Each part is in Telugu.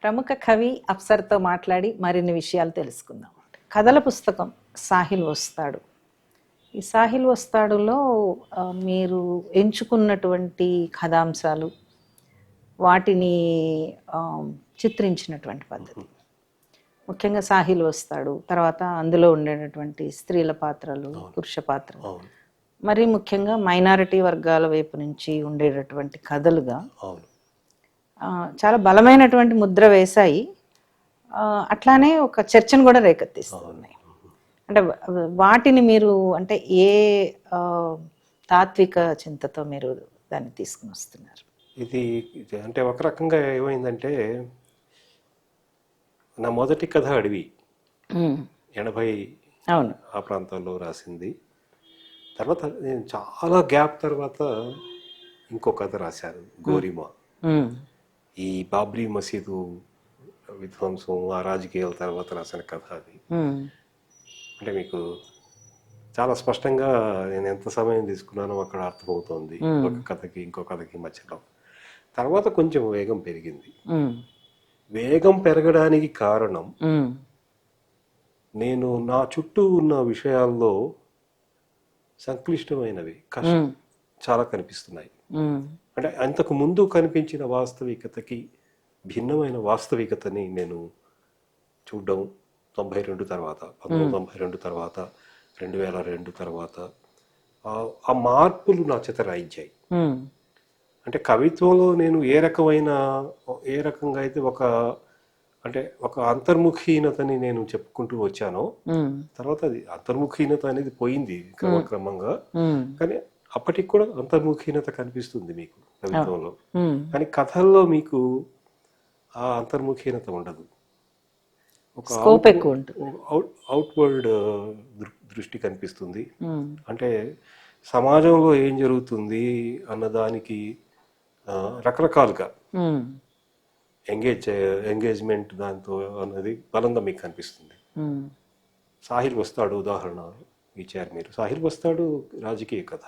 ప్రముఖ కవి అప్సర్తో మాట్లాడి మరిన్ని విషయాలు తెలుసుకుందాం. కథల పుస్తకం సాహిల్ వస్తాడు. ఈ సాహిల్ వస్తాడులో మీరు ఎంచుకున్నటువంటి కథాంశాలు, వాటిని చిత్రించినటువంటి పద్ధతి, ముఖ్యంగా సాహిల్ వస్తాడు, తర్వాత అందులో ఉండేటటువంటి స్త్రీల పాత్రలు, పురుష పాత్రలు, మరి ముఖ్యంగా మైనారిటీ వర్గాల వైపు నుంచి ఉండేటటువంటి కథలుగా చాలా బలమైనటువంటి ముద్ర వేశాయి. అట్లానే ఒక చర్చను కూడా రేకెత్తిస్తున్నాయి. అంటే వాటిని మీరు అంటే ఏ తాత్విక చింతతో మీరు దాన్ని తీసుకుని వస్తున్నారు? ఇది అంటే ఒక రకంగా ఏమైందంటే, నా మొదటి కథ అడవి 80 అవును ఆ ప్రాంతాల్లో రాసింది. తర్వాత నేను చాలా గ్యాప్ తర్వాత ఇంకో కథ రాశాను, గోరిమా. ఈ బాబ్రీ మసీదు విధ్వంసం, ఆ రాజకీయాల తర్వాత రాసిన కథ అది. అంటే మీకు చాలా స్పష్టంగా నేను ఎంత సమయం తీసుకున్నానో అక్కడ అర్థమవుతోంది, ఒక కథకి ఇంకో కథకి మధ్యలో. తర్వాత కొంచెం వేగం పెరిగింది. వేగం పెరగడానికి కారణం, నేను నా చుట్టూ ఉన్న విషయాల్లో సంక్లిష్టమైనవి చాలా కనిపిస్తున్నాయి. అంటే అంతకు ముందు కనిపించిన వాస్తవికతకి భిన్నమైన వాస్తవికతని నేను చూడడం 92 తర్వాత, 1992 తర్వాత, 2002 తర్వాత ఆ మార్పులు నా చేత రాయించాయి. అంటే కవిత్వంలో నేను ఏ రకంగా అయితే ఒక అంతర్ముఖీనతని నేను చెప్పుకుంటూ వచ్చానో, తర్వాత అది అంతర్ముఖీనత అనేది పోయింది క్రమక్రమంగా. కానీ అప్పటికి కూడా అంతర్ముఖీనత కనిపిస్తుంది మీకు కవిత్వంలో. కానీ కథల్లో మీకు ఆ అంతర్ముఖీనత ఉండదు. ఒక అవుట్వర్డ్ దృష్టి కనిపిస్తుంది. అంటే సమాజంలో ఏం జరుగుతుంది అన్నదానికి రకరకాలుగా ఎంగేజ్మెంట్ దాంతో అన్నది బలంగా మీకు కనిపిస్తుంది. సాహిల్ వస్తాడు ఉదాహరణ ఇచ్చారు మీరు. సాహిల్ వస్తాడు రాజకీయ కథ,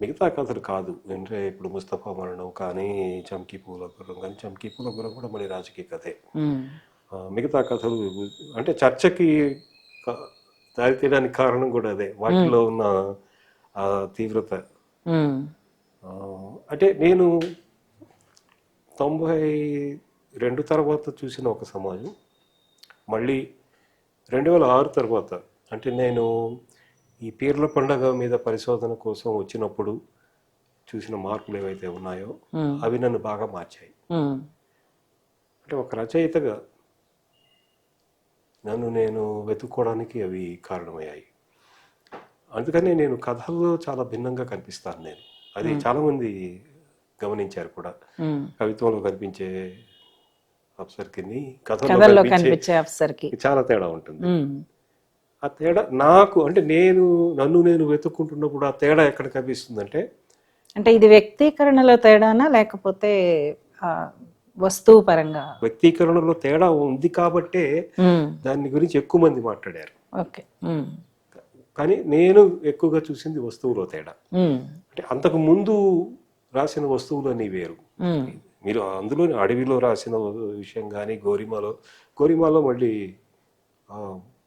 మిగతా కథలు కాదు. అంటే ఇప్పుడు ముస్తఫా మరణం కానీ, చమ్కీ పూల గుర్రం కానీ, చమ్కీ పూల గుర్రం కూడా మళ్ళీ రాజకీయ కథే. మిగతా కథలు అంటే చర్చకి దారితీయడానికి కారణం కూడా అదే, వాటిలో ఉన్న తీవ్రత. అంటే నేను 92 తర్వాత చూసిన ఒక సమాజం, మళ్ళీ 2006 తర్వాత, అంటే నేను ఈ పీర్ల పండగ మీద పరిశోధన కోసం వచ్చినప్పుడు చూసిన మార్పులు ఏవైతే ఉన్నాయో అవి నన్ను బాగా మార్చాయి. అంటే ఒక రచయితగా నన్ను నేను వెతుక్కోవడానికి అవి కారణమయ్యాయి. అందుకనే నేను కథల్లో చాలా భిన్నంగా కనిపిస్తాను నేను. అది చాలా మంది గమనించారు కూడా. కవిత్వంలో కనిపించే అప్సర్కి కథల్లో కనిపించే అప్సర్కి చాలా తేడా ఉంటుంది. ఆ తేడా నాకు అంటే నన్ను నేను వెతుక్కుంటున్నప్పుడు ఆ తేడా ఎక్కడ కనిపిస్తుందంటే, అంటే ఇది వ్యక్తీకరణలో తేడానా లేకపోతే వస్తువు పరంగా? వ్యక్తీకరణలో తేడా ఉంది కాబట్టే దాని గురించి ఎక్కువ మంది మాట్లాడారు. కానీ నేను ఎక్కువగా చూసింది వస్తువులో తేడా. అంటే అంతకు ముందు రాసిన వస్తువులు అన్నీ వేరు. మీరు అందులో అడవిలో రాసిన విషయం కానీ, గోరిమాలో మళ్ళీ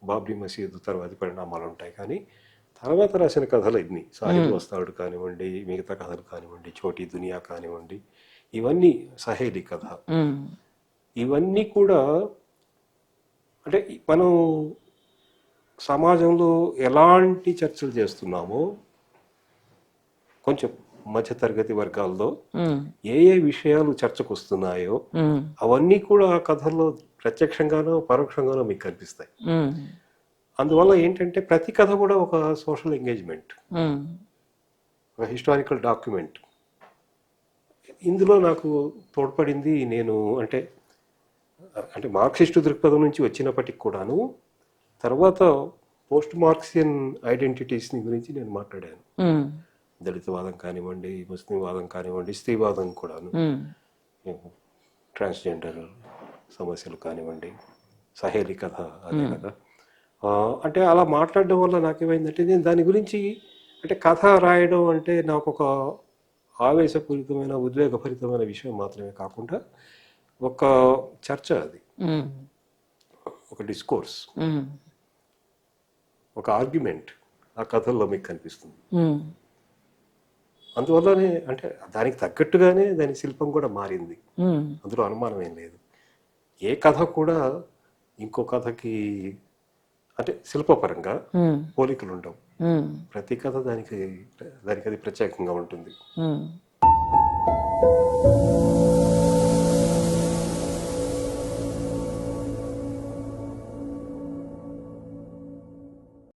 బాబ్రీ మసీదు తర్వాతి పరిణామాలు ఉంటాయి. కానీ తర్వాత రాసిన కథలు ఇన్ని, సాహిల్ వస్తాడు కానివ్వండి, మిగతా కథలు కానివ్వండి, చోటీ దునియా కానివ్వండి, ఇవన్నీ సహేలి కథ, ఇవన్నీ కూడా అంటే మనం సమాజంలో ఎలాంటి చర్చలు చేస్తున్నామో, కొంచెం మధ్యతరగతి వర్గాల్లో ఏ విషయాలు చర్చకు వస్తున్నాయో అవన్నీ కూడా ఆ కథల్లో ప్రత్యక్షంగానో పరోక్షంగానో మీకు కనిపిస్తాయి. అందువల్ల ఏంటంటే ప్రతి కథ కూడా ఒక సోషల్ ఎంగేజ్మెంట్, ఒక హిస్టారికల్ డాక్యుమెంట్. ఇందులో నాకు తోడ్పడింది నేను అంటే మార్క్సిస్టు దృక్పథం నుంచి వచ్చినప్పటికి కూడాను, తర్వాత పోస్ట్ మార్క్సియన్ ఐడెంటిటీస్ని గురించి నేను మాట్లాడాను. దళితవాదం కానివ్వండి, ముస్లింవాదం కానివ్వండి, స్త్రీవాదం కూడాను, ట్రాన్స్జెండర్ సమస్యలు కానివ్వండి, సహేలి కథ అదే కదా, అంటే అలా మాట్లాడడం వల్ల నాకేమైందంటే నేను దాని గురించి అంటే కథ రాయడం అంటే నాకు ఒక ఆవేశపూరితమైన ఉద్వేగభరితమైన విషయం మాత్రమే కాకుండా ఒక చర్చ, అది ఒక డిస్కోర్స్, ఒక ఆర్గ్యుమెంట్ ఆ కథల్లో మీకు కనిపిస్తుంది. అందువల్లనే అంటే దానికి తగ్గట్టుగానే దాని శిల్పం కూడా మారింది, అందులో అనుమానం ఏం లేదు. ఏ కథ కూడా ఇంకో కథకి అంటే శిల్పపరంగా పోలికలు ఉండవు. ప్రతి కథ దానికి అది ప్రత్యేకంగా ఉంటుంది.